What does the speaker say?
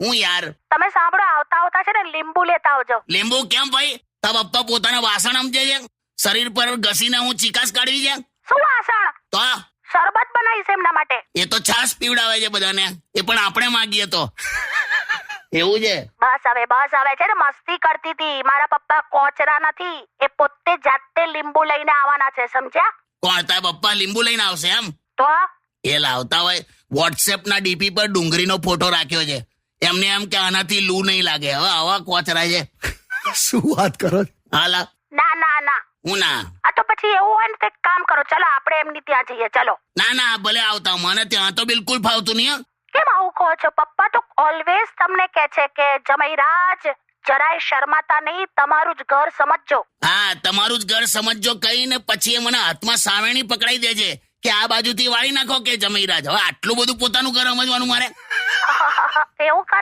હું યાર તમે સાંભળો, આવતા આવતા છે ને લીંબુ લેતા આવજો. લીંબુ કેમ ભાઈ? તારા પપ્પા પોતાના વાસણ સમજે છે? શરીર પર ઘસીને હું ચીકાશ કાઢવી છે? શું વાસણ? તો શરબત બનાવીશ એમના માટે. એ તો છાશ પીવડાવે છે બધાને, એ પણ આપણે માંગીએ તો. એવું છે? બસ હવે છે ને મસ્તી કરતી હતી. મારા પપ્પા કોચરા નથી, એ પોતે જાતે લીંબુ લઈને આવવાના છે, સમજ્યા? કોણ? તારા પપ્પા લીંબુ લઈને આવશે એમ? તો એ લાવતા હોય. વોટ્સએપ ના ડીપી પર ડુંગળીનો ફોટો રાખ્યો છે. એમને એમ કે આનાથી લૂ નહીં લાગે. હવે આવા કોચરા છે. શું વાત કરો? હાલા ના ના ના, હું ના. આ તો પછી એવું હોય ને તો એક કામ કરો, ચલો આપણે એમની ત્યાં જઈએ. ચલો. ના ના, ભલે આવતા, મને ત્યાં તો બિલકુલ ફાવતું નહીં. હં? કેમ આવું કહો છો? પપ્પા તો ઓલવેઝ તમને કહે છે કે જમાઈરાજ જરાય શરમાતા નહીં, તમારું જ ઘર સમજજો. હા, તમારું જ ઘર સમજજો કહીને પછી એ મને હાથમાં સાવેણી પકડાઈ દે છે કે આ બાજુથી વાળી નાખો કે જમાઈરાજ. હવે આટલું બધું પોતાનું ઘર સમજવાનું મારે? એવું કરે